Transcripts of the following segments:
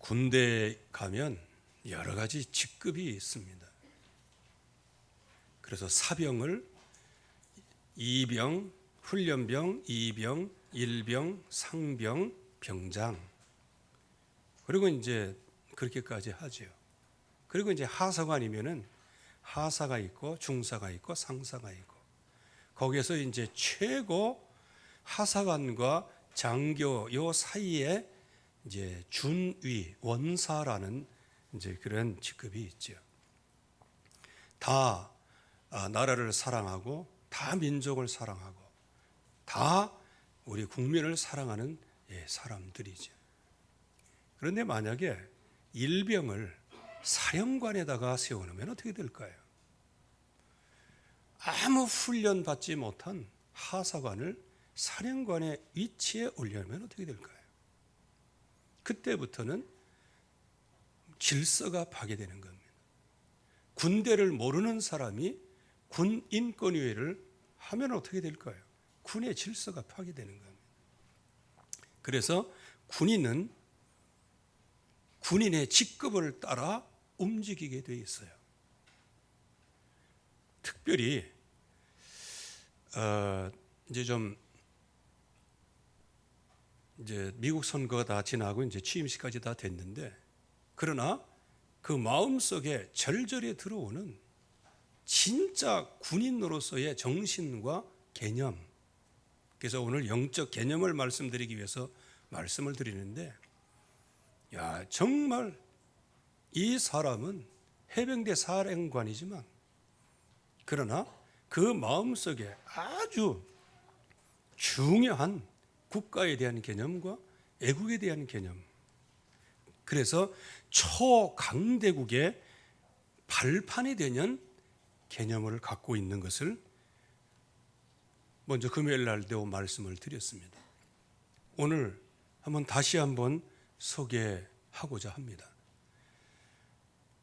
군대에 가면 여러 가지 직급이 있습니다. 그래서 사병을 이병, 훈련병, 이병, 일병, 상병, 병장, 그리고 이제 그렇게까지 하죠. 그리고 이제 하사관이면은 하사가 있고 중사가 있고 상사가 있고, 거기에서 이제 최고 하사관과 장교 요 사이에 이제 준위, 원사라는 이제 그런 직급이 있죠. 다 나라를 사랑하고 다 민족을 사랑하고 다 우리 국민을 사랑하는 사람들이죠. 그런데 만약에 일병을 사령관에다가 세워놓으면 어떻게 될까요? 아무 훈련 받지 못한 하사관을 사령관의 위치에 올려놓으면 어떻게 될까요? 그때부터는 질서가 파괴되는 겁니다. 군대를 모르는 사람이 군인권위회를 하면 어떻게 될까요? 군의 질서가 파괴되는 겁니다. 그래서 군인은 군인의 직급을 따라 움직이게 돼 있어요. 특별히 이제 미국 선거가 다 지나고 이제 취임식까지 다 됐는데, 그러나 그 마음속에 절절히 들어오는 진짜 군인으로서의 정신과 개념, 그래서 오늘 영적 개념을 말씀드리기 위해서 말씀을 드리는데, 야, 정말 이 사람은 해병대 사령관이지만 그러나 그 마음속에 아주 중요한 국가에 대한 개념과 애국에 대한 개념, 그래서 초강대국의 발판이 되는 개념을 갖고 있는 것을 먼저 금요일 날도 말씀을 드렸습니다. 오늘 다시 한번 소개하고자 합니다.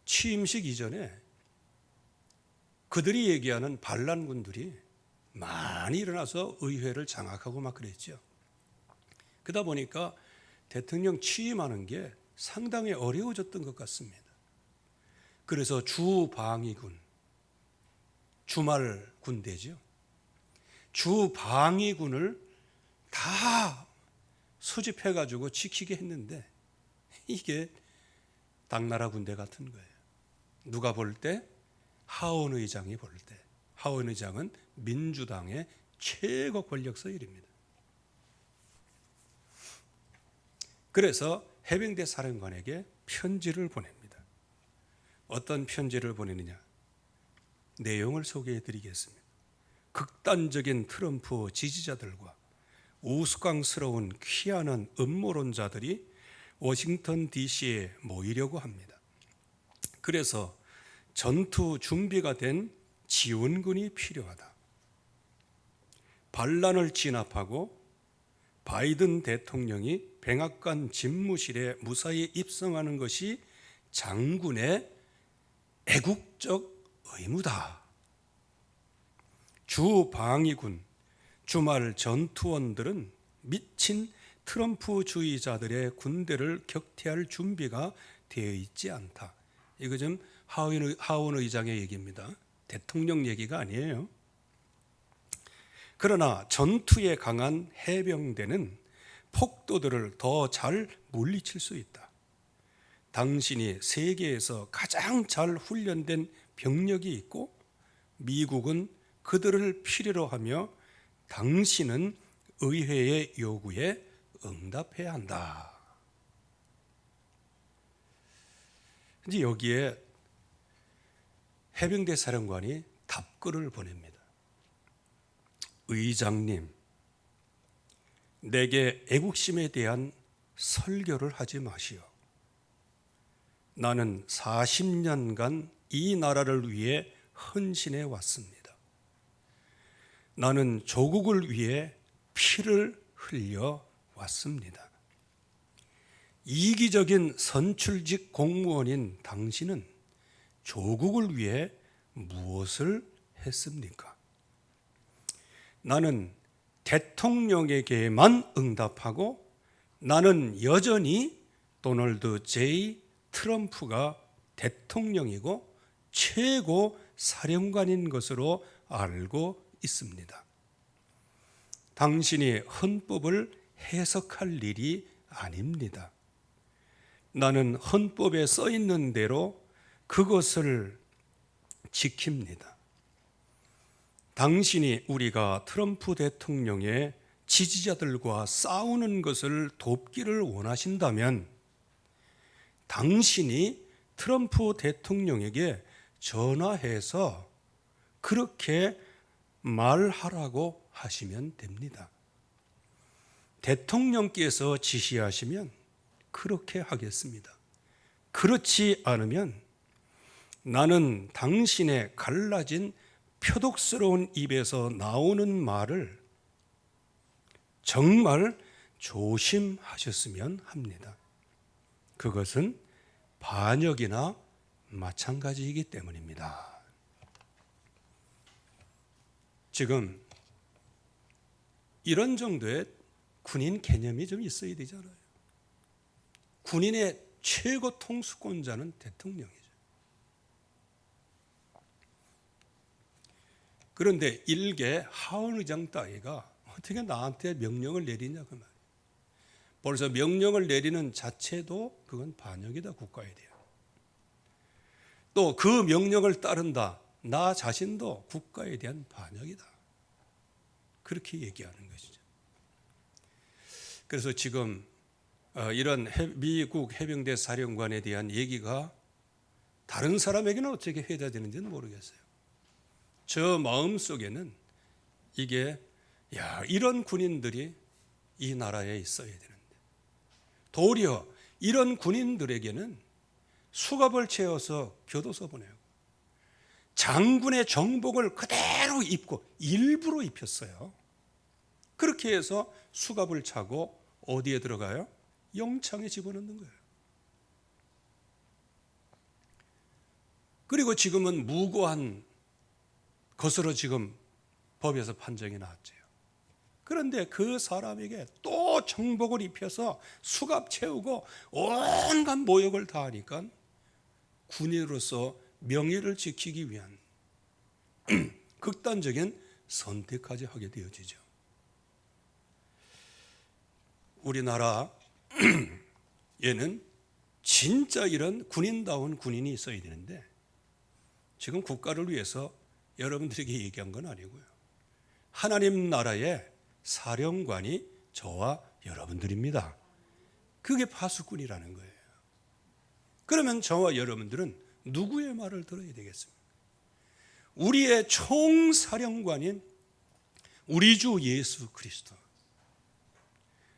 취임식 이전에 그들이 얘기하는 반란군들이 많이 일어나서 의회를 장악하고 막 그랬죠. 그러다 보니까 대통령 취임하는 게 상당히 어려워졌던 것 같습니다. 그래서 주방위군, 주말 군대죠. 주방위군을 다 소집해가지고 지키게 했는데 이게 당나라 군대 같은 거예요. 누가 볼 때? 하원 의장이 볼 때. 하원 의장은 민주당의 최고 권력 서열입니다. 그래서 해병대 사령관에게 편지를 보냅니다. 어떤 편지를 보내느냐? 내용을 소개해 드리겠습니다. 극단적인 트럼프 지지자들과 우스꽝스러운 퀴아는 음모론자들이 워싱턴 DC에 모이려고 합니다. 그래서 전투 준비가 된 지원군이 필요하다. 반란을 진압하고 바이든 대통령이 백악관 집무실에 무사히 입성하는 것이 장군의 애국적 의무다. 주방위군, 주말 전투원들은 미친 트럼프주의자들의 군대를 격퇴할 준비가 되어 있지 않다. 이거 좀 하원 의장의 얘기입니다. 대통령 얘기가 아니에요. 그러나 전투에 강한 해병대는 폭도들을 더 잘 물리칠 수 있다. 당신이 세계에서 가장 잘 훈련된 병력이 있고 미국은 그들을 필요로 하며 당신은 의회의 요구에 응답해야 한다. 이제 여기에 해병대 사령관이 답글을 보냅니다. 의장님, 내게 애국심에 대한 설교를 하지 마시오. 나는 40년간 이 나라를 위해 헌신해 왔습니다. 나는 조국을 위해 피를 흘려 왔습니다. 이기적인 선출직 공무원인 당신은 조국을 위해 무엇을 했습니까? 나는 대통령에게만 응답하고 나는 여전히 도널드 J. 트럼프가 대통령이고 최고 사령관인 것으로 알고 있습니다. 당신이 헌법을 해석할 일이 아닙니다. 나는 헌법에 써 있는 대로 그것을 지킵니다. 당신이 우리가 트럼프 대통령의 지지자들과 싸우는 것을 돕기를 원하신다면 당신이 트럼프 대통령에게 전화해서 그렇게 말하라고 하시면 됩니다. 대통령께서 지시하시면 그렇게 하겠습니다. 그렇지 않으면 나는 당신의 갈라진 표독스러운 입에서 나오는 말을 정말 조심하셨으면 합니다. 그것은 반역이나 마찬가지이기 때문입니다. 지금 이런 정도의 군인 개념이 좀 있어야 되잖아요. 군인의 최고 통수권자는 대통령이죠. 그런데 일개 하원 의장 따위가 어떻게 나한테 명령을 내리냐 그 말이에요. 벌써 명령을 내리는 자체도 그건 반역이다, 국가에 대한. 또 그 명령을 따른다, 나 자신도 국가에 대한 반역이다. 그렇게 얘기하는 것이죠. 그래서 지금 이런 미국 해병대 사령관에 대한 얘기가 다른 사람에게는 어떻게 회자되는지는 모르겠어요. 저 마음속에는 이게 이런 군인들이 이 나라에 있어야 되는데, 도리어 이런 군인들에게는 수갑을 채워서 교도소 보내고 장군의 정복을 그대로 입고 일부러 입혔어요. 그렇게 해서 수갑을 차고 어디에 들어가요? 영창에 집어넣는 거예요. 그리고 지금은 무고한 것으로 지금 법에서 판정이 나왔죠. 그런데 그 사람에게 또 정복을 입혀서 수갑 채우고 온갖 모욕을 다하니까 군인으로서 명예를 지키기 위한 극단적인 선택까지 하게 되어지죠. 우리나라에는 진짜 이런 군인다운 군인이 있어야 되는데 지금 국가를 위해서 여러분들에게 얘기한 건 아니고요. 하나님 나라의 사령관이 저와 여러분들입니다. 그게 파수꾼이라는 거예요. 그러면 저와 여러분들은 누구의 말을 들어야 되겠습니까? 우리의 총사령관인 우리 주 예수 그리스도.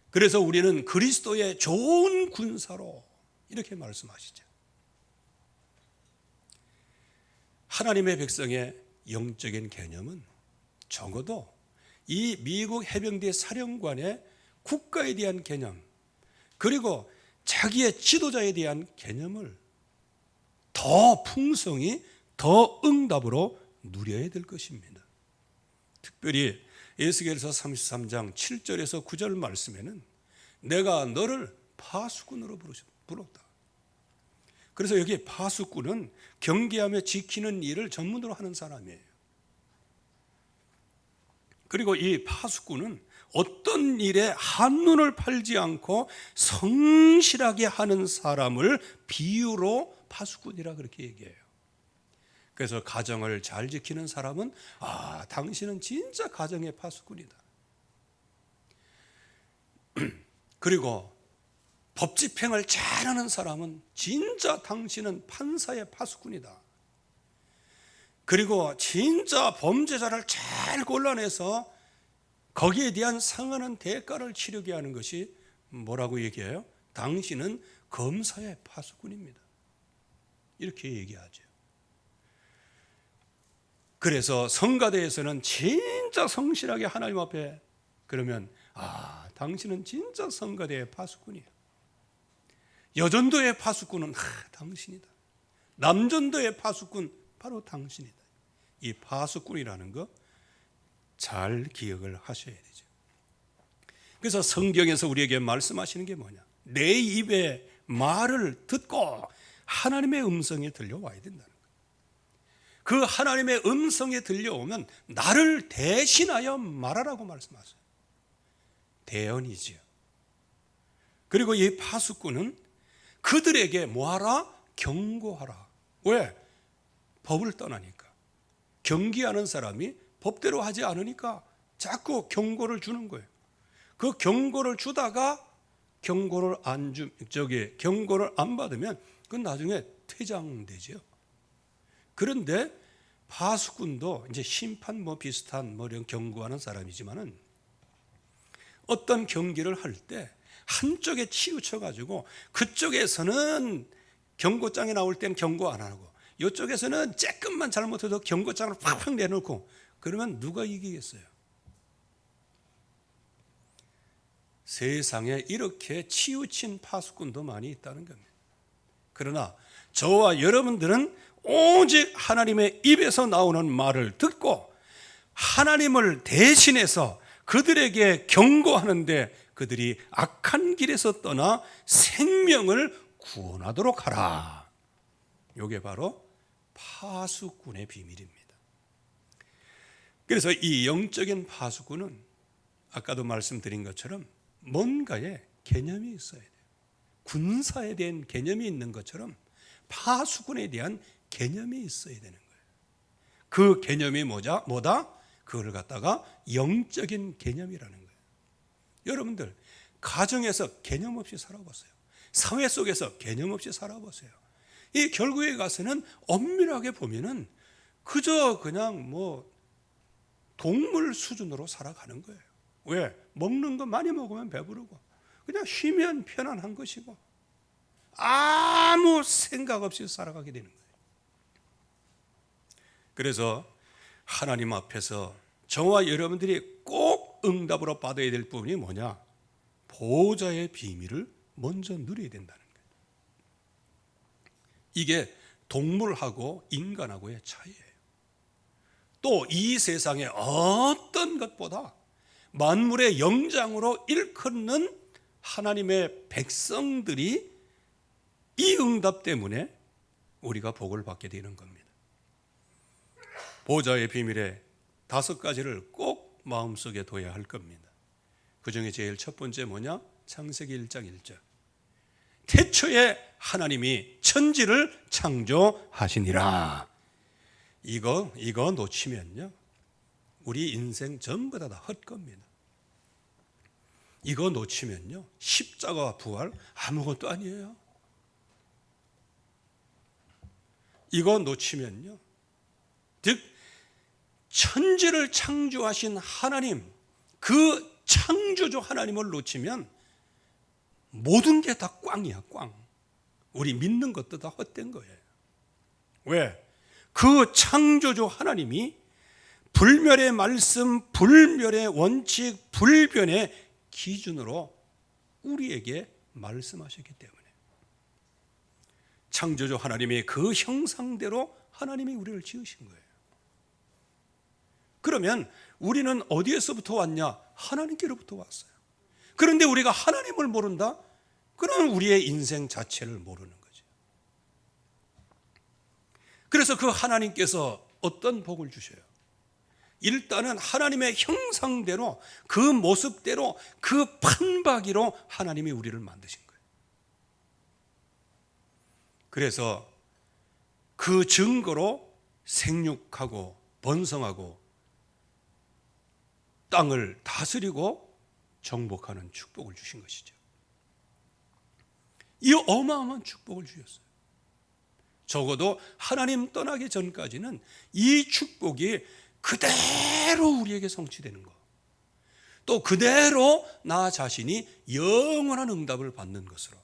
그래서 우리는 그리스도의 좋은 군사로 이렇게 말씀하시죠. 하나님의 백성의 영적인 개념은 적어도 이 미국 해병대 사령관의 국가에 대한 개념, 그리고 자기의 지도자에 대한 개념을 더 풍성히, 더 응답으로 누려야 될 것입니다. 특별히 에스겔서 33장 7절에서 9절 말씀에는 내가 너를 파수꾼으로 불렀다. 그래서 여기 파수꾼은 경계하며 지키는 일을 전문으로 하는 사람이에요. 그리고 이 파수꾼은 어떤 일에 한눈을 팔지 않고 성실하게 하는 사람을 비유로 파수꾼이라 그렇게 얘기해요. 그래서 가정을 잘 지키는 사람은 당신은 진짜 가정의 파수꾼이다. 그리고 법 집행을 잘하는 사람은 진짜 당신은 판사의 파수꾼이다. 그리고 진짜 범죄자를 잘 골라내서 거기에 대한 상하는 대가를 치르게 하는 것이 뭐라고 얘기해요? 당신은 검사의 파수꾼입니다. 이렇게 얘기하죠. 그래서 성가대에서는 진짜 성실하게 하나님 앞에 그러면 당신은 진짜 성가대의 파수꾼이에요. 여전도의 파수꾼은 당신이다. 남전도의 파수꾼 바로 당신이다. 이 파수꾼이라는 거 잘 기억을 하셔야 되죠. 그래서 성경에서 우리에게 말씀하시는 게 뭐냐? 내 입에 말을 듣고 하나님의 음성이 들려와야 된다는 거예요. 그 하나님의 음성이 들려오면 나를 대신하여 말하라고 말씀하세요. 대언이지요. 그리고 이 파수꾼은 그들에게 뭐하라? 경고하라. 왜? 법을 떠나니까. 경기하는 사람이 법대로 하지 않으니까 자꾸 경고를 주는 거예요. 그 경고를 주다가 경고를 안 받으면 그건 나중에 퇴장되죠. 그런데 파수꾼도 이제 심판 비슷한 이런 경고하는 사람이지만은 어떤 경기를 할 때 한쪽에 치우쳐 가지고 그쪽에서는 경고장이 나올 때는 경고 안 하고 이쪽에서는 조금만 잘못해도 경고장을 팍팍 내놓고 그러면 누가 이기겠어요? 세상에 이렇게 치우친 파수꾼도 많이 있다는 겁니다. 그러나 저와 여러분들은 오직 하나님의 입에서 나오는 말을 듣고 하나님을 대신해서 그들에게 경고하는데 그들이 악한 길에서 떠나 생명을 구원하도록 하라. 이게 바로 파수꾼의 비밀입니다. 그래서 이 영적인 파수꾼은 아까도 말씀드린 것처럼 뭔가의 개념이 있어야 돼요. 군사에 대한 개념이 있는 것처럼 파수꾼에 대한 개념이 있어야 되는 거예요. 그 개념이 뭐다? 그걸 갖다가 영적인 개념이라는 거예요. 여러분들 가정에서 개념 없이 살아보세요. 사회 속에서 개념 없이 살아보세요. 이 결국에 가서는 엄밀하게 보면은 그저 그냥 동물 수준으로 살아가는 거예요. 왜? 먹는 거 많이 먹으면 배부르고 그냥 쉬면 편안한 것이고 아무 생각 없이 살아가게 되는 거예요. 그래서 하나님 앞에서 저와 여러분들이 꼭 응답으로 받아야 될 부분이 뭐냐? 보호자의 비밀을 먼저 누려야 된다는 거예요. 이게 동물하고 인간하고의 차이예요. 또 이 세상의 어떤 것보다 만물의 영장으로 일컫는 하나님의 백성들이 이 응답 때문에 우리가 복을 받게 되는 겁니다. 보호자의 비밀의 5가지를 꼭 마음속에 둬야 할 겁니다. 그 중에 제일 첫 번째 뭐냐? 창세기 1장 1절. 태초에 하나님이 천지를 창조하시니라. 이거 놓치면요 우리 인생 전부 다 헛겁니다. 이거 놓치면요 십자가와 부활 아무것도 아니에요. 이거 놓치면요 즉 천지를 창조하신 하나님, 그 창조주 하나님을 놓치면 모든 게 다 꽝이야, 꽝. 우리 믿는 것도 다 헛된 거예요. 왜? 그 창조주 하나님이 불멸의 말씀, 불멸의 원칙, 불변의 기준으로 우리에게 말씀하셨기 때문에 창조주 하나님의 그 형상대로 하나님이 우리를 지으신 거예요. 그러면 우리는 어디에서부터 왔냐? 하나님께로부터 왔어요. 그런데 우리가 하나님을 모른다? 그러면 우리의 인생 자체를 모르는 거죠. 그래서 그 하나님께서 어떤 복을 주셔요? 일단은 하나님의 형상대로 그 모습대로 그 판박이로 하나님이 우리를 만드신 거예요. 그래서 그 증거로 생육하고 번성하고 땅을 다스리고 정복하는 축복을 주신 것이죠. 이 어마어마한 축복을 주셨어요. 적어도 하나님 떠나기 전까지는 이 축복이 그대로 우리에게 성취되는 것, 또 그대로 나 자신이 영원한 응답을 받는 것으로.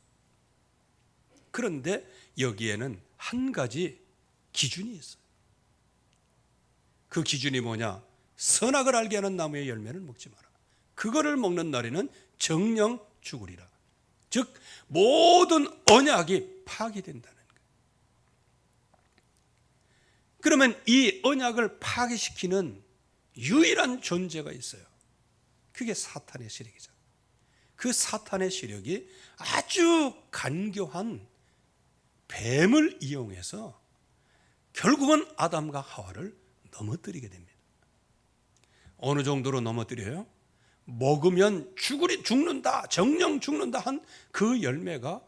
그런데 여기에는 한 가지 기준이 있어요. 그 기준이 뭐냐? 선악을 알게 하는 나무의 열매는 먹지 마라. 그거를 먹는 날에는 정령 죽으리라. 즉 모든 언약이 파괴된다는 거예요. 그러면 이 언약을 파괴시키는 유일한 존재가 있어요. 그게 사탄의 세력이죠. 그 사탄의 세력이 아주 간교한 뱀을 이용해서 결국은 아담과 하와를 넘어뜨리게 됩니다. 어느 정도로 넘어뜨려요? 먹으면 죽는다, 정령 죽는다 한 그 열매가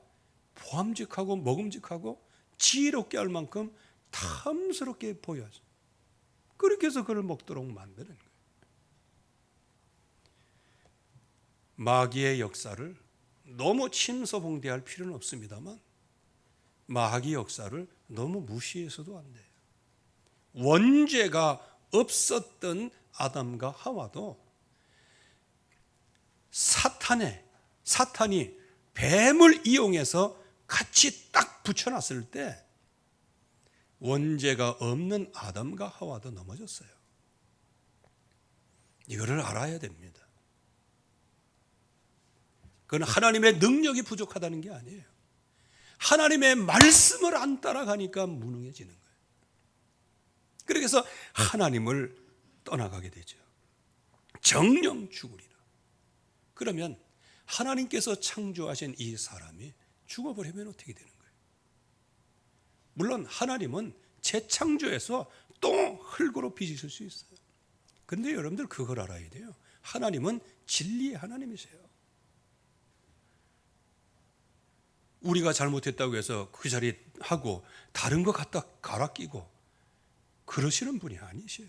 보암직하고 먹음직하고 지혜롭게 할 만큼 탐스럽게 보여서 그렇게 해서 그를 먹도록 만드는 거예요. 마귀의 역사를 너무 침소봉대할 필요는 없습니다만 마귀의 역사를 너무 무시해서도 안 돼요. 원죄가 없었던 아담과 하와도 사탄이 뱀을 이용해서 같이 딱 붙여놨을 때 원죄가 없는 아담과 하와도 넘어졌어요. 이거를 알아야 됩니다. 그건 하나님의 능력이 부족하다는 게 아니에요. 하나님의 말씀을 안 따라가니까 무능해지는 거예요. 그래서 하나님을 떠나가게 되죠. 정령 죽으리라. 그러면 하나님께서 창조하신 이 사람이 죽어버리면 어떻게 되는 거예요? 물론 하나님은 재창조해서 또 흙으로 빚으실 수 있어요. 그런데 여러분들 그걸 알아야 돼요. 하나님은 진리의 하나님이세요. 우리가 잘못했다고 해서 그 자리 하고 다른 거 갖다 갈아 끼고 그러시는 분이 아니세요.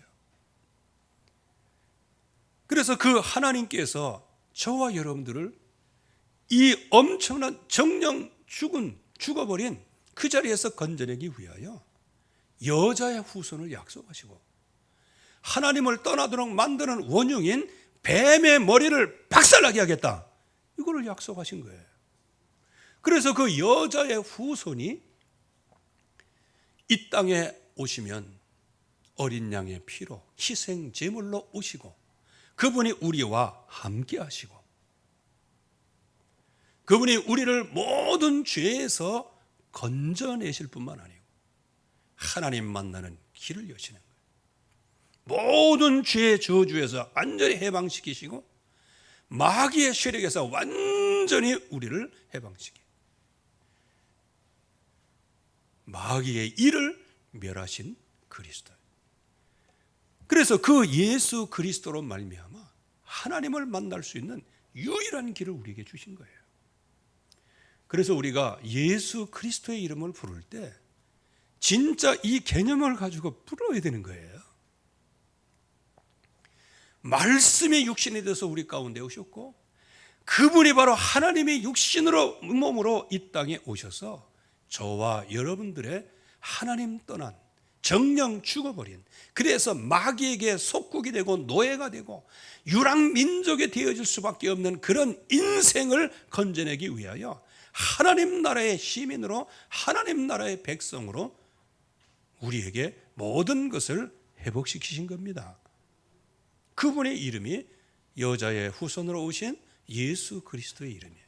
그래서 그 하나님께서 저와 여러분들을 이 엄청난 정령 죽어버린 그 자리에서 건져내기 위하여 여자의 후손을 약속하시고 하나님을 떠나도록 만드는 원흉인 뱀의 머리를 박살나게 하겠다. 이거를 약속하신 거예요. 그래서 그 여자의 후손이 이 땅에 오시면 어린 양의 피로 희생 제물로 오시고 그분이 우리와 함께 하시고 그분이 우리를 모든 죄에서 건져내실 뿐만 아니고 하나님 만나는 길을 여시는 거예요. 모든 죄의 저주에서 완전히 해방시키시고 마귀의 세력에서 완전히 우리를 해방시키고 마귀의 일을 멸하신 그리스도. 그래서 그 예수 그리스도로 말미암아 하나님을 만날 수 있는 유일한 길을 우리에게 주신 거예요. 그래서 우리가 예수 그리스도의 이름을 부를 때 진짜 이 개념을 가지고 부르어야 되는 거예요. 말씀이 육신이 돼서 우리 가운데 오셨고 그분이 바로 하나님의 육신으로 몸으로 이 땅에 오셔서 저와 여러분들의 하나님 떠난 정령 죽어버린 그래서 마귀에게 속국이 되고 노예가 되고 유랑민족이 되어질 수밖에 없는 그런 인생을 건져내기 위하여 하나님 나라의 시민으로 하나님 나라의 백성으로 우리에게 모든 것을 회복시키신 겁니다. 그분의 이름이 여자의 후손으로 오신 예수 그리스도의 이름이에요.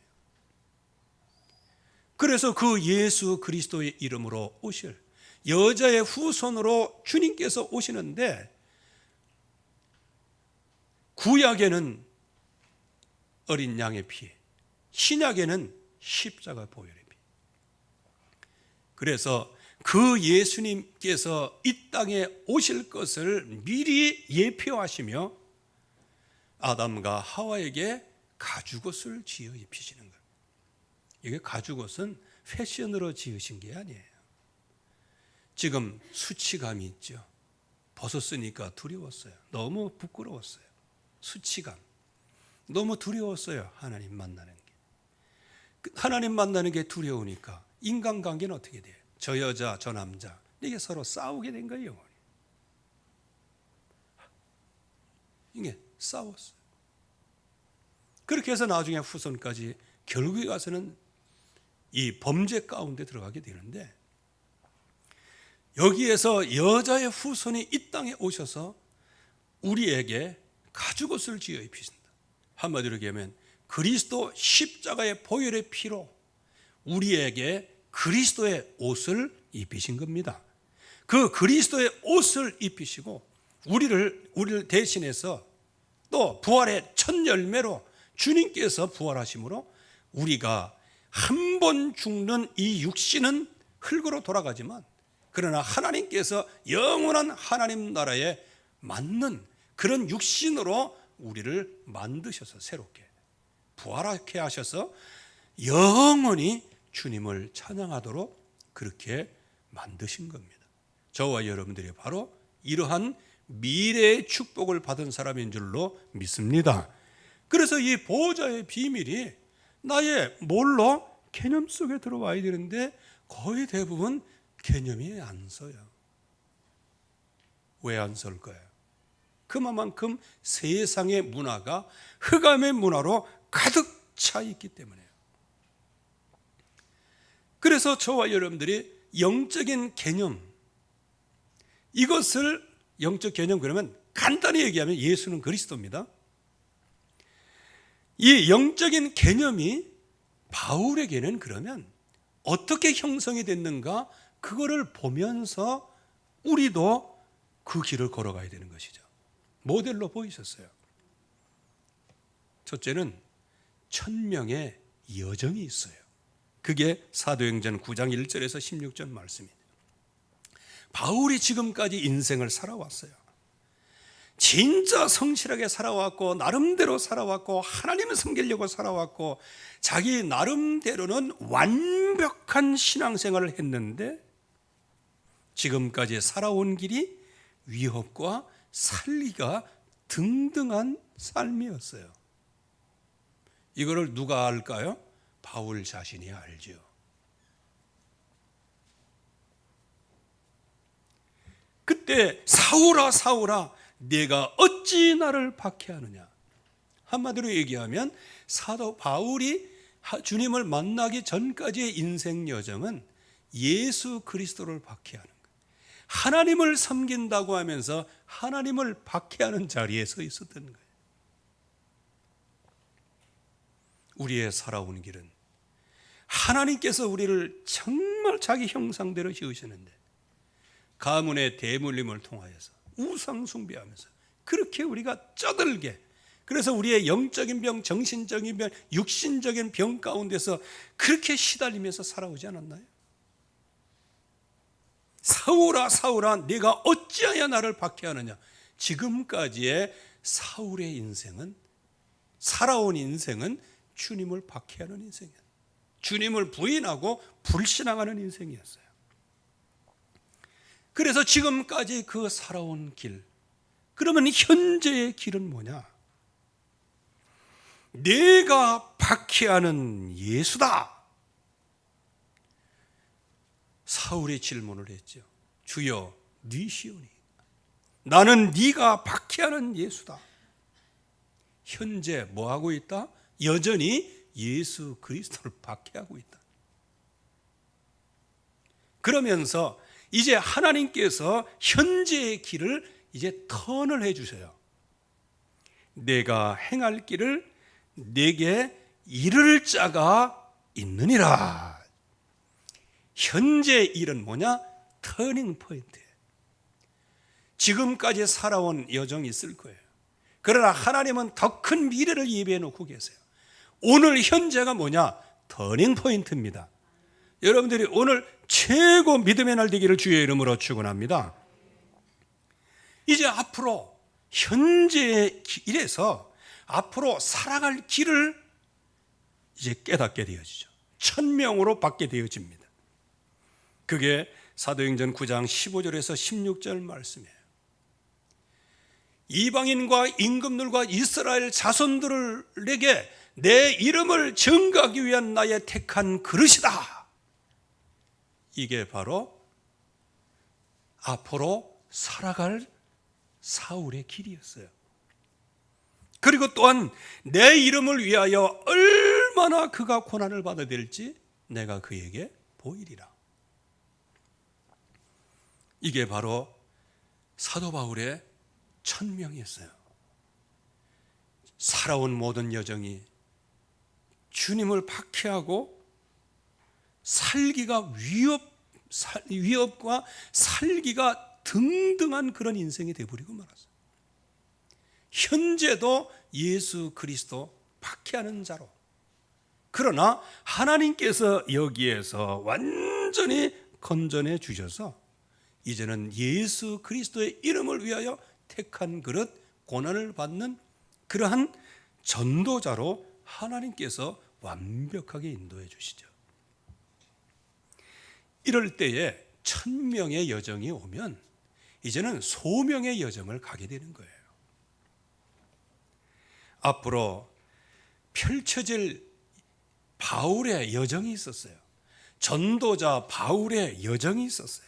그래서 그 예수 그리스도의 이름으로 오실 여자의 후손으로 주님께서 오시는데 구약에는 어린 양의 피, 신약에는 십자가 보혈의 피. 그래서 그 예수님께서 이 땅에 오실 것을 미리 예표하시며 아담과 하와에게 가죽옷을 지어 입히시는 거예요. 이게 가죽옷은 패션으로 지으신 게 아니에요. 지금 수치감이 있죠. 벗었으니까 두려웠어요. 너무 부끄러웠어요. 수치감. 너무 두려웠어요. 하나님 만나는 게. 하나님 만나는 게 두려우니까 인간관계는 어떻게 돼요? 저 여자, 저 남자 이게 서로 싸우게 된 거예요. 영원히. 이게 싸웠어요. 그렇게 해서 나중에 후손까지 결국에 가서는 이 범죄 가운데 들어가게 되는데 여기에서 여자의 후손이 이 땅에 오셔서 우리에게 가죽옷을 지어 입히신다. 한마디로 얘기하면 그리스도 십자가의 보혈의 피로 우리에게 그리스도의 옷을 입히신 겁니다. 그 그리스도의 옷을 입히시고 우리를 대신해서 또 부활의 첫 열매로 주님께서 부활하심으로 우리가 한 번 죽는 이 육신은 흙으로 돌아가지만, 그러나 하나님께서 영원한 하나님 나라에 맞는 그런 육신으로 우리를 만드셔서 새롭게 부활하게 하셔서 영원히 주님을 찬양하도록 그렇게 만드신 겁니다. 저와 여러분들이 바로 이러한 미래의 축복을 받은 사람인 줄로 믿습니다. 그래서 이 보호자의 비밀이 나의 뭘로? 개념 속에 들어와야 되는데 거의 대부분 개념이 안 서요. 왜 안 설까요? 그만큼 세상의 문화가 흑암의 문화로 가득 차 있기 때문에요. 그래서 저와 여러분들이 영적인 개념, 이것을 영적 개념, 그러면 간단히 얘기하면 예수는 그리스도입니다. 이 영적인 개념이 바울에게는 그러면 어떻게 형성이 됐는가, 그거를 보면서 우리도 그 길을 걸어가야 되는 것이죠. 모델로 보이셨어요. 첫째는 1000명의 여정이 있어요. 그게 사도행전 9장 1절에서 16절 말씀입니다. 바울이 지금까지 인생을 살아왔어요. 진짜 성실하게 살아왔고, 나름대로 살아왔고, 하나님을 섬기려고 살아왔고, 자기 나름대로는 완벽한 신앙생활을 했는데 지금까지 살아온 길이 위협과 살기가 등등한 삶이었어요. 이거를 누가 알까요? 바울 자신이 알죠. 그때 사울아 사울아 네가 어찌 나를 박해하느냐. 한마디로 얘기하면 사도 바울이 주님을 만나기 전까지의 인생 여정은 예수 그리스도를 박해하는 거예요. 하나님을 섬긴다고 하면서 하나님을 박해하는 자리에 서 있었던 거예요. 우리의 살아온 길은 하나님께서 우리를 정말 자기 형상대로 지으셨는데 가문의 대물림을 통하여서 우상 숭배하면서 그렇게 우리가 쩌들게, 그래서 우리의 영적인 병, 정신적인 병, 육신적인 병 가운데서 그렇게 시달리면서 살아오지 않았나요? 사울아 사울아 네가 어찌하여 나를 박해하느냐. 지금까지의 사울의 인생은, 살아온 인생은 주님을 박해하는 인생이었어요. 주님을 부인하고 불신앙하는 인생이었어요. 그래서 지금까지 그 살아온 길, 그러면 현재의 길은 뭐냐? 내가 박해하는 예수다. 사울이 질문을 했죠. 주여 니시오니 나는 네가 박해하는 예수다. 현재 뭐하고 있다? 여전히 예수 그리스도를 박해하고 있다. 그러면서 이제 하나님께서 현재의 길을 이제 턴을 해주셔요. 내가 행할 길을 내게 이를 자가 있느니라. 현재의 일은 뭐냐? 터닝 포인트. 지금까지 살아온 여정이 있을 거예요. 그러나 하나님은 더 큰 미래를 예비해 놓고 계세요. 오늘 현재가 뭐냐? 터닝 포인트입니다. 여러분들이 오늘 최고 믿음의 날 되기를 주의 이름으로 축원합니다. 이제 앞으로 현재의 길에서 앞으로 살아갈 길을 이제 깨닫게 되어지죠. 1000명으로 받게 되어집니다. 그게 사도행전 9장 15절에서 16절 말씀이에요. 이방인과 임금들과 이스라엘 자손들에게 내 이름을 증거하기 위한 나의 택한 그릇이다. 이게 바로 앞으로 살아갈 사울의 길이었어요. 그리고 또한 내 이름을 위하여 얼마나 그가 고난을 받아야 될지 내가 그에게 보이리라. 이게 바로 사도 바울의 1000명이었어요. 살아온 모든 여정이 주님을 박해하고 살기가 위협과 살기가 등등한 그런 인생이 되어버리고 말았어요. 현재도 예수 그리스도 박해하는 자로. 그러나 하나님께서 여기에서 완전히 건전해 주셔서 이제는 예수 그리스도의 이름을 위하여 택한 그릇, 고난을 받는 그러한 전도자로 하나님께서 완벽하게 인도해 주시죠. 이럴 때에 1000명의 여정이 오면 이제는 소명의 여정을 가게 되는 거예요. 앞으로 펼쳐질 바울의 여정이 있었어요. 전도자 바울의 여정이 있었어요.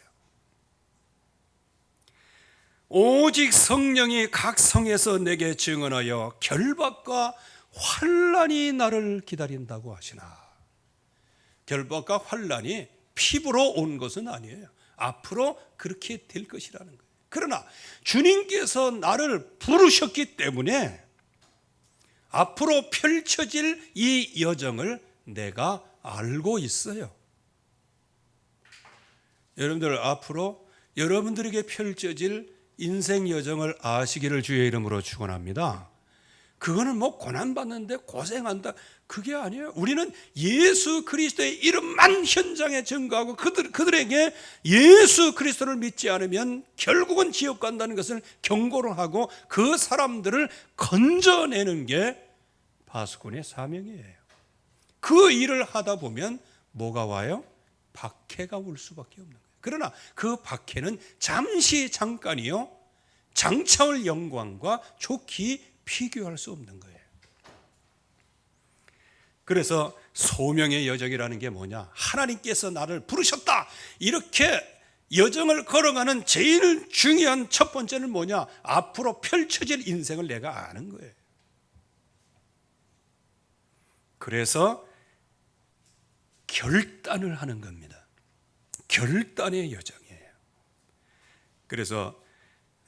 오직 성령이 각 성에서 내게 증언하여 결박과 환난이 나를 기다린다고 하시나. 결박과 환난이 피부로 온 것은 아니에요. 앞으로 그렇게 될 것이라는 거예요. 그러나 주님께서 나를 부르셨기 때문에 앞으로 펼쳐질 이 여정을 내가 알고 있어요. 여러분들, 앞으로 여러분들에게 펼쳐질 인생 여정을 아시기를 주의 이름으로 축원합니다. 그거는 뭐 고난받는데 고생한다, 그게 아니에요. 우리는 예수 그리스도의 이름만 현장에 증거하고 그들에게 예수 그리스도를 믿지 않으면 결국은 지옥 간다는 것을 경고를 하고 그 사람들을 건져내는 게 파수꾼의 사명이에요. 그 일을 하다 보면 뭐가 와요? 박해가 올 수밖에 없는 거예요. 그러나 그 박해는 잠시 잠깐이요, 장차올 영광과 좋게 비교할 수 없는 거예요. 그래서 소명의 여정이라는 게 뭐냐? 하나님께서 나를 부르셨다, 이렇게 여정을 걸어가는 제일 중요한 첫 번째는 뭐냐? 앞으로 펼쳐질 인생을 내가 아는 거예요. 그래서 결단을 하는 겁니다. 결단의 여정이에요. 그래서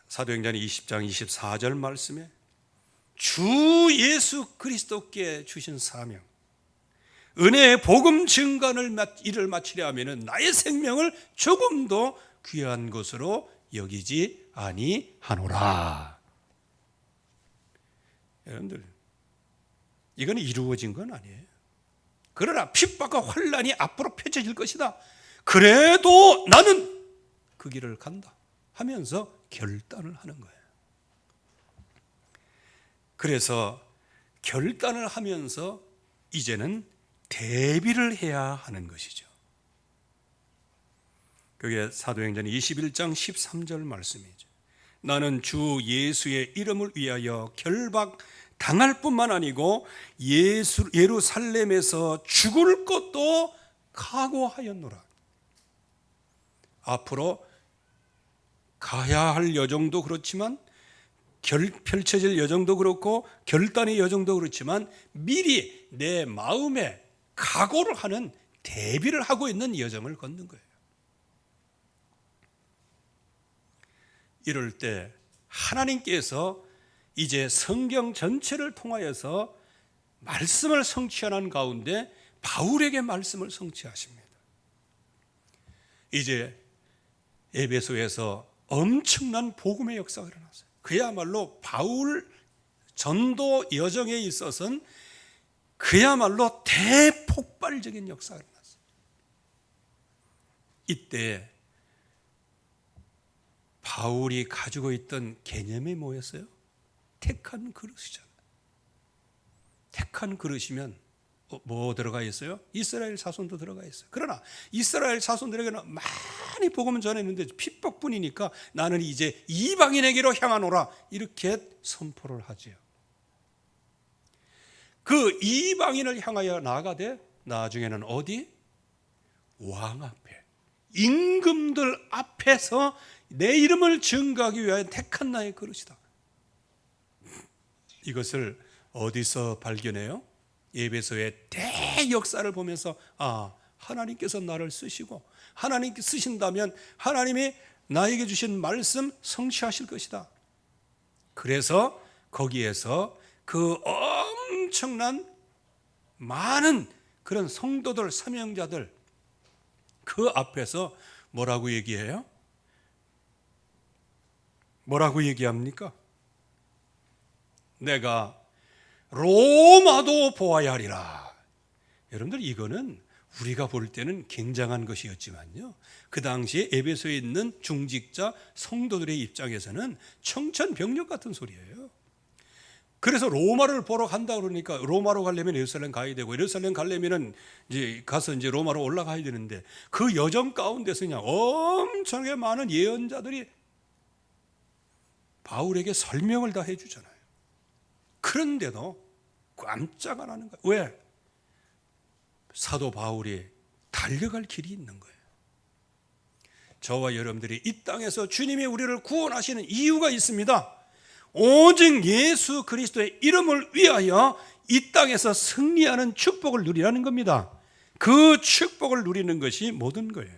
사도행전 20장 24절 말씀에 주 예수 그리스도께 주신 사명, 은혜의 복음 증거를 일을 마치려 하면은 나의 생명을 조금도 귀한 것으로 여기지 아니하노라. 여러분들, 이건 이루어진 건 아니에요. 그러나 핍박과 환난이 앞으로 펼쳐질 것이다. 그래도 나는 그 길을 간다 하면서 결단을 하는 거예요. 그래서 결단을 하면서 이제는 대비를 해야 하는 것이죠. 그게 사도행전 21장 13절 말씀이죠. 나는 주 예수의 이름을 위하여 결박 당할 뿐만 아니고 예루살렘에서 죽을 것도 각오하였노라. 앞으로 가야 할 여정도 그렇지만 펼쳐질 여정도 그렇고 결단의 여정도 그렇지만 미리 내 마음에 각오를 하는, 대비를 하고 있는 여정을 걷는 거예요. 이럴 때 하나님께서 이제 성경 전체를 통하여서 말씀을 성취하는 가운데 바울에게 말씀을 성취하십니다. 이제 에베소에서 엄청난 복음의 역사가 일어났어요. 그야말로 바울 전도 여정에 있어서는 그야말로 대폭발적인 역사가 일어났어요. 이때 바울이 가지고 있던 개념이 뭐였어요? 택한 그릇이잖아요. 택한 그릇이면 뭐 들어가 있어요? 이스라엘 자손도 들어가 있어요. 그러나 이스라엘 자손들에게는 많이 복음을 전했는데 핍박뿐이니까 나는 이제 이방인에게로 향하노라, 이렇게 선포를 하지요. 그 이방인을 향하여 나아가되 나중에는 어디? 왕 앞에, 임금들 앞에서 내 이름을 증거하기 위하여 택한 나의 그릇이다. 이것을 어디서 발견해요? 에베소의 대역사를 보면서 하나님께서 나를 쓰시고 하나님께 쓰신다면 하나님이 나에게 주신 말씀 성취하실 것이다. 그래서 거기에서 그 엄청난 많은 그런 성도들, 사명자들 그 앞에서 뭐라고 얘기해요? 뭐라고 얘기합니까? 내가 로마도 보아야 하리라. 여러분들, 이거는 우리가 볼 때는 굉장한 것이었지만요, 그 당시에 에베소에 있는 중직자 성도들의 입장에서는 청천벽력 같은 소리예요. 그래서 로마를 보러 간다 그러니까, 로마로 가려면 예루살렘 가야 되고, 예루살렘 가려면은 이제 가서 이제 로마로 올라가야 되는데, 그 여정 가운데서 그냥 엄청나게 많은 예언자들이 바울에게 설명을 다 해주잖아요. 그런데도 깜짝 안 하는 거예요. 왜? 사도 바울이 달려갈 길이 있는 거예요. 저와 여러분들이 이 땅에서 주님이 우리를 구원하시는 이유가 있습니다. 오직 예수 그리스도의 이름을 위하여 이 땅에서 승리하는 축복을 누리라는 겁니다. 그 축복을 누리는 것이 모든 거예요.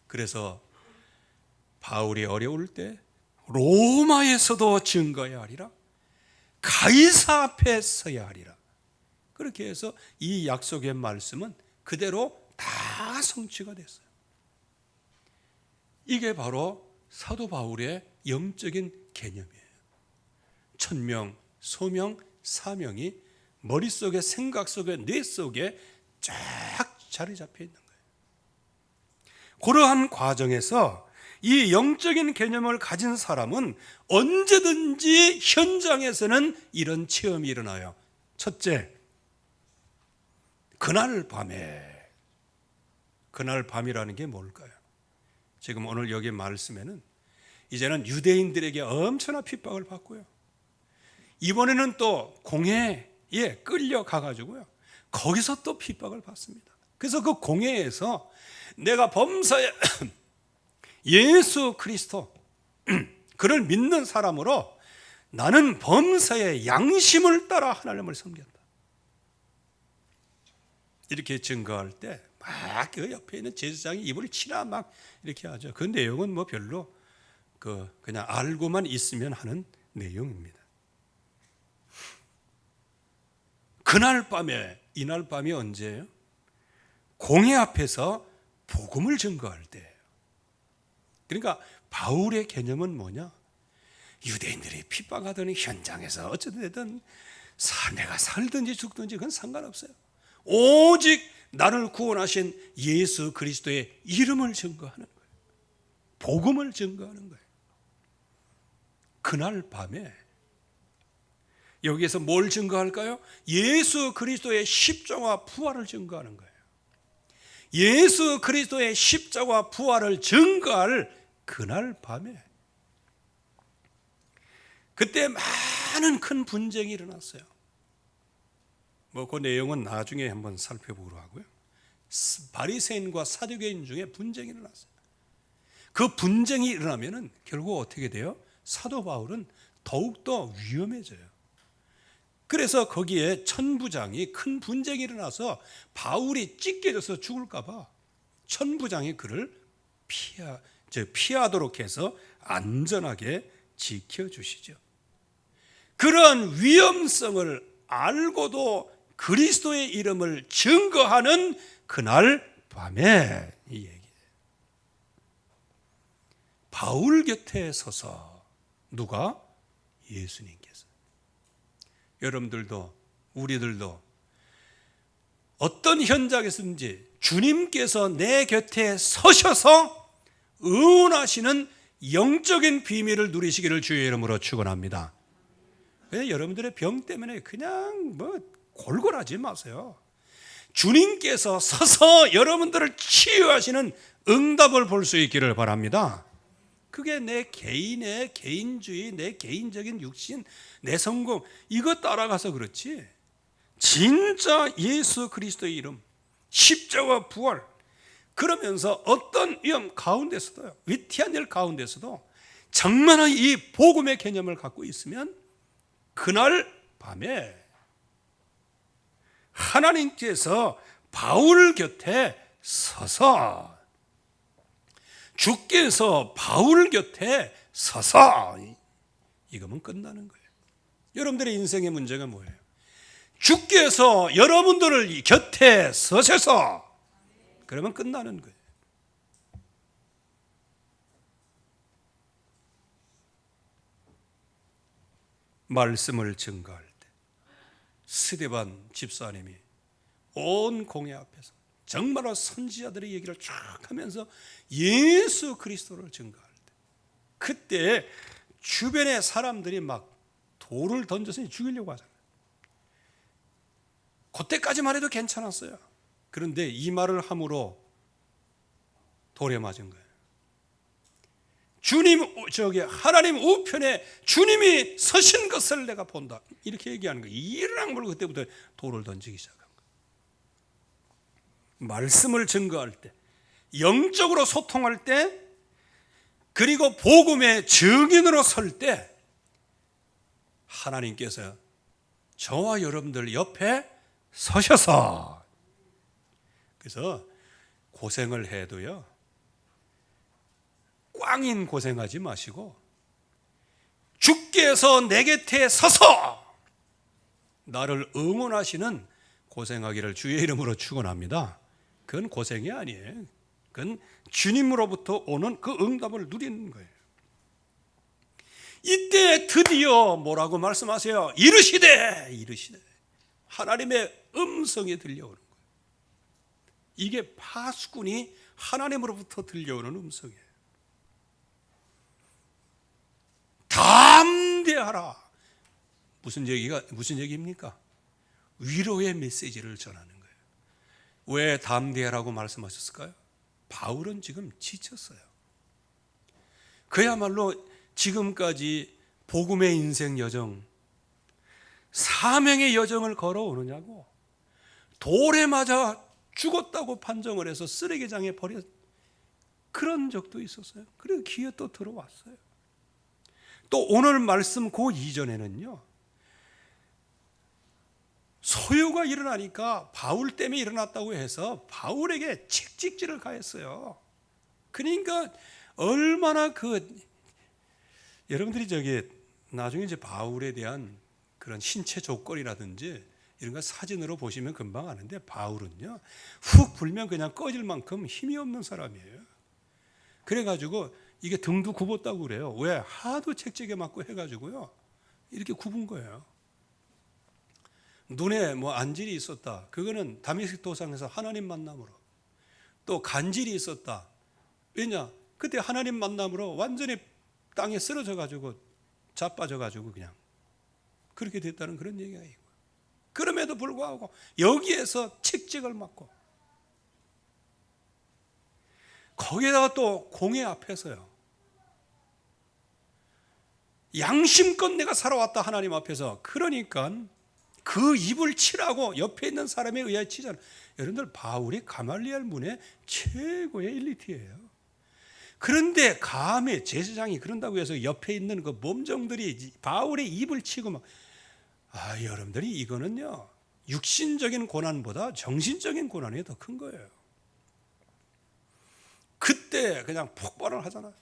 그래서 바울이 어려울 때 로마에서도 증거해야 하리라, 가이사 앞에 서야 하리라. 그렇게 해서 이 약속의 말씀은 그대로 다 성취가 됐어요. 이게 바로 사도 바울의 영적인 개념이에요. 천명, 소명, 사명이 머릿속에, 생각 속에, 뇌 속에 쫙 자리 잡혀 있는 거예요. 그러한 과정에서 이 영적인 개념을 가진 사람은 언제든지 현장에서는 이런 체험이 일어나요. 첫째, 그날 밤에. 그날 밤이라는 게 뭘까요? 지금 오늘 여기 말씀에는 이제는 유대인들에게 엄청난 핍박을 받고요, 이번에는 또 공회에 끌려가가지고요, 거기서 또 핍박을 받습니다. 그래서 그 공회에서 내가 범사에 예수 그리스도 그를 믿는 사람으로 나는 범사의 양심을 따라 하나님을 섬겼다, 이렇게 증거할 때 막 그 옆에 있는 제사장이 입을 치나 막 이렇게 하죠. 그 내용은 뭐 별로 그냥 알고만 있으면 하는 내용입니다. 그날 밤에, 이날 밤이 언제예요? 공회 앞에서 복음을 증거할 때예요. 그러니까 바울의 개념은 뭐냐? 유대인들이 핍박하던 현장에서 어쨌든 되든 내가 살든지 죽든지 그건 상관없어요. 오직 나를 구원하신 예수 그리스도의 이름을 증거하는 거예요. 복음을 증거하는 거예요. 그날 밤에 여기에서 뭘 증거할까요? 예수 그리스도의 십자가 부활을 증거하는 거예요. 예수 그리스도의 십자가 부활을 증거할 그날 밤에, 그때 많은 큰 분쟁이 일어났어요. 그 내용은 나중에 한번 살펴보도록 하고요. 바리새인과 사두개인 중에 분쟁이 일어났어요. 그 분쟁이 일어나면은 결국 어떻게 돼요? 사도 바울은 더욱더 위험해져요. 그래서 거기에 천부장이, 큰 분쟁이 일어나서 바울이 찢겨져서 죽을까 봐 천부장이 그를 피하도록 해서 안전하게 지켜주시죠. 그러한 위험성을 알고도 그리스도의 이름을 증거하는 그날 밤에 이 얘기예요. 바울 곁에 서서 누가? 예수님께서. 여러분들도 우리들도 어떤 현장에서든지 주님께서 내 곁에 서셔서 응원하시는 영적인 비밀을 누리시기를 주의 이름으로 축원합니다. 여러분들의 병 때문에 그냥 골골하지 마세요. 주님께서 서서 여러분들을 치유하시는 응답을 볼 수 있기를 바랍니다. 그게 내 개인의 개인주의, 내 개인적인 육신, 내 성공, 이거 따라가서 그렇지, 진짜 예수 그리스도의 이름, 십자가 부활, 그러면서 어떤 위험 가운데서도요, 위태한 일 가운데서도 정말로 이 복음의 개념을 갖고 있으면 그날 밤에 하나님께서 바울 곁에 서서, 주께서 바울 곁에 서서, 이거면 끝나는 거예요. 여러분들의 인생의 문제가 뭐예요? 주께서 여러분들을 곁에 서셔서, 그러면 끝나는 거예요. 말씀을 증거할 때 스데반 집사님이 온 공회 앞에서 정말로 선지자들의 얘기를 쭉 하면서 예수 그리스도를 증거할 때, 그때 주변의 사람들이 막 돌을 던져서 죽이려고 하잖아요. 그때까지만 해도 괜찮았어요. 그런데 이 말을 함으로 돌에 맞은 거예요. 하나님 우편에 주님이 서신 것을 내가 본다, 이렇게 얘기하는 거예요. 이를 악물고 그때부터 돌을 던지기 시작한 거예요. 말씀을 증거할 때, 영적으로 소통할 때, 그리고 복음의 증인으로 설 때 하나님께서 저와 여러분들 옆에 서셔서, 그래서 고생을 해도요, 꽝인 고생하지 마시고 주께서 내 곁에 서서 나를 응원하시는 고생하기를 주의 이름으로 축원합니다. 그건 고생이 아니에요. 그건 주님으로부터 오는 그 응답을 누리는 거예요. 이때 드디어 뭐라고 말씀하세요? 이르시되 하나님의 음성이 들려오는 거예요. 이게 파수꾼이 하나님으로부터 들려오는 음성이에요. 담대하라. 무슨 얘기입니까? 위로의 메시지를 전하는 거예요. 왜 담대하라고 말씀하셨을까요? 바울은 지금 지쳤어요. 그야말로 지금까지 복음의 인생 여정, 사명의 여정을 걸어오느냐고 돌에 맞아 죽었다고 판정을 해서 쓰레기장에 버려, 그런 적도 있었어요. 그리고 기회 또 들어왔어요. 또 오늘 말씀 그 이전에는요, 소요가 일어나니까 바울 때문에 일어났다고 해서 바울에게 책찍질을 가했어요. 그러니까 얼마나 여러분들이 나중에 이제 바울에 대한 그런 신체 조건이라든지 이런 거 사진으로 보시면 금방 아는데, 바울은요 훅 불면 그냥 꺼질 만큼 힘이 없는 사람이에요. 그래가지고 이게 등도 굽었다고 그래요. 왜? 하도 책찍에 맞고 해가지고요 이렇게 굽은 거예요. 눈에 안질이 있었다, 그거는 다메섹 도상에서 하나님 만남으로. 또 간질이 있었다. 왜냐? 그때 하나님 만남으로 완전히 땅에 쓰러져 가지고 자빠져 가지고 그냥 그렇게 됐다는 그런 얘기가 있고, 그럼에도 불구하고 여기에서 책찍을 맞고, 거기에다가 또 공회 앞에서요, 양심껏 내가 살아왔다 하나님 앞에서. 그러니까 그 입을 치라고 옆에 있는 사람에 의해 치잖아요. 여러분들, 바울이 가말리엘 문의 최고의 엘리트예요. 그런데 감히 제사장이 그런다고 해서 옆에 있는 그 몸종들이 바울의 입을 치고 여러분들이 이거는요 육신적인 고난보다 정신적인 고난이 더 큰 거예요. 그때 그냥 폭발을 하잖아요.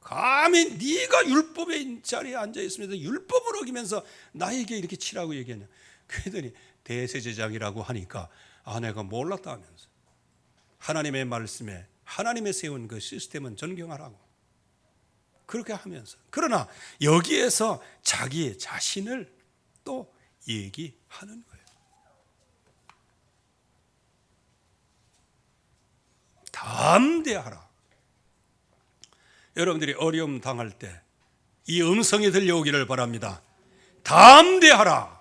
감히 네가 율법의 자리에 앉아 있으면서 율법을 어기면서 나에게 이렇게 치라고 얘기했냐. 그랬더니 대제사장이라고 하니까 내가 몰랐다 하면서 하나님의 말씀에, 하나님의 세운 그 시스템은 존경하라고 그렇게 하면서, 그러나 여기에서 자기 자신을 또 얘기하는 거예요. 담대하라. 여러분들이 어려움 당할 때 이 음성이 들려오기를 바랍니다. 담대하라.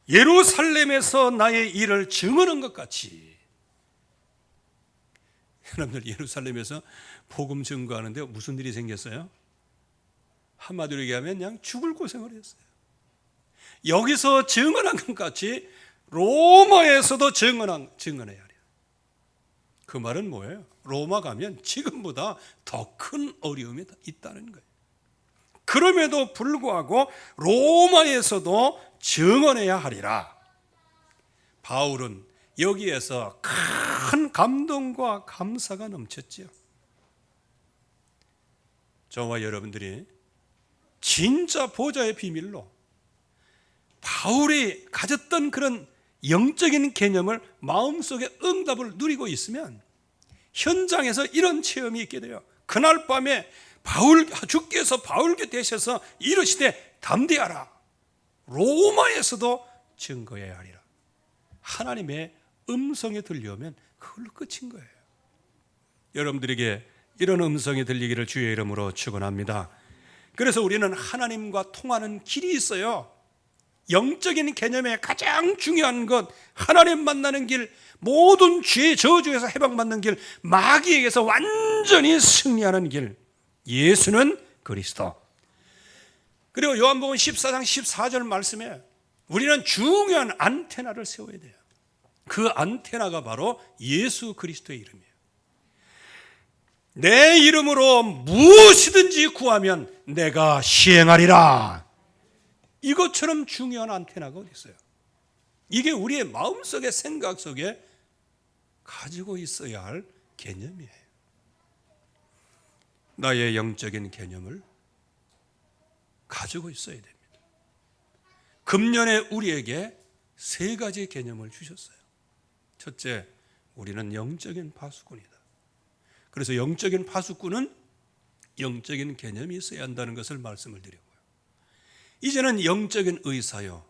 예루살렘에서 나의 일을 증언한 것 같이. 여러분들, 예루살렘에서 복음 증거하는데 무슨 일이 생겼어요? 한마디로 얘기하면 그냥 죽을 고생을 했어요. 여기서 증언한 것 같이 로마에서도 증언해야 해요. 그 말은 뭐예요? 로마 가면 지금보다 더 큰 어려움이 있다는 거예요. 그럼에도 불구하고 로마에서도 증언해야 하리라. 바울은 여기에서 큰 감동과 감사가 넘쳤지요. 저와 여러분들이 진짜 보좌의 비밀로 바울이 가졌던 그런 영적인 개념을 마음속에 응답을 누리고 있으면 현장에서 이런 체험이 있게 돼요. 그날 밤에 주께서 바울께 되셔서 이르시되 담대하라. 로마에서도 증거해야 하리라. 하나님의 음성이 들려오면 그걸로 끝인 거예요. 여러분들에게 이런 음성이 들리기를 주의 이름으로 축원합니다. 그래서 우리는 하나님과 통하는 길이 있어요. 영적인 개념의 가장 중요한 것, 하나님 만나는 길, 모든 죄 저주에서 해방받는 길, 마귀에게서 완전히 승리하는 길, 예수는 그리스도. 그리고 요한복음 14장 14절 말씀에 우리는 중요한 안테나를 세워야 돼요. 그 안테나가 바로 예수 그리스도의 이름이에요. 내 이름으로 무엇이든지 구하면 내가 시행하리라. 이것처럼 중요한 안테나가 어디 있어요? 이게 우리의 마음속에, 생각 속에 가지고 있어야 할 개념이에요. 나의 영적인 개념을 가지고 있어야 됩니다. 금년에 우리에게 세 가지 개념을 주셨어요. 첫째, 우리는 영적인 파수꾼이다. 그래서 영적인 파수꾼은 영적인 개념이 있어야 한다는 것을 말씀을 드렸고요. 이제는 영적인 의사요,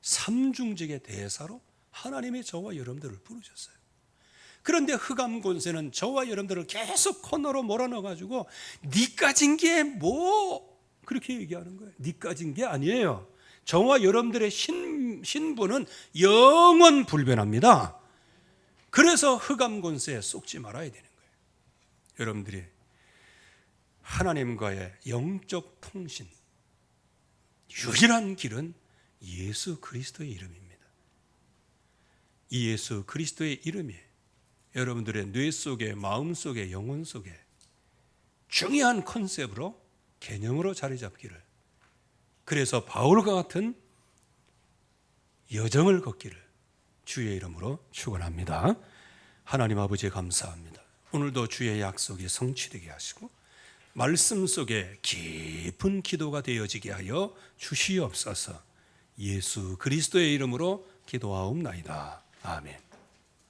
삼중직의 대사로 하나님이 저와 여러분들을 부르셨어요. 그런데 흑암 권세는 저와 여러분들을 계속 코너로 몰아넣어가지고 네 가진 게 뭐 그렇게 얘기하는 거예요. 네 가진 게 아니에요. 저와 여러분들의 신분은 영원 불변합니다. 그래서 흑암 권세에 속지 말아야 되는 거예요. 여러분들이 하나님과의 영적 통신, 유일한 길은 예수 그리스도의 이름입니다. 이 예수 그리스도의 이름이 여러분들의 뇌 속에, 마음 속에, 영혼 속에 중요한 컨셉으로, 개념으로 자리 잡기를, 그래서 바울과 같은 여정을 걷기를 주의 이름으로 축원합니다. 하나님 아버지 감사합니다. 오늘도 주의 약속이 성취되게 하시고 말씀 속에 깊은 기도가 되어지게 하여 주시옵소서. 예수 그리스도의 이름으로 기도하옵나이다. 아멘.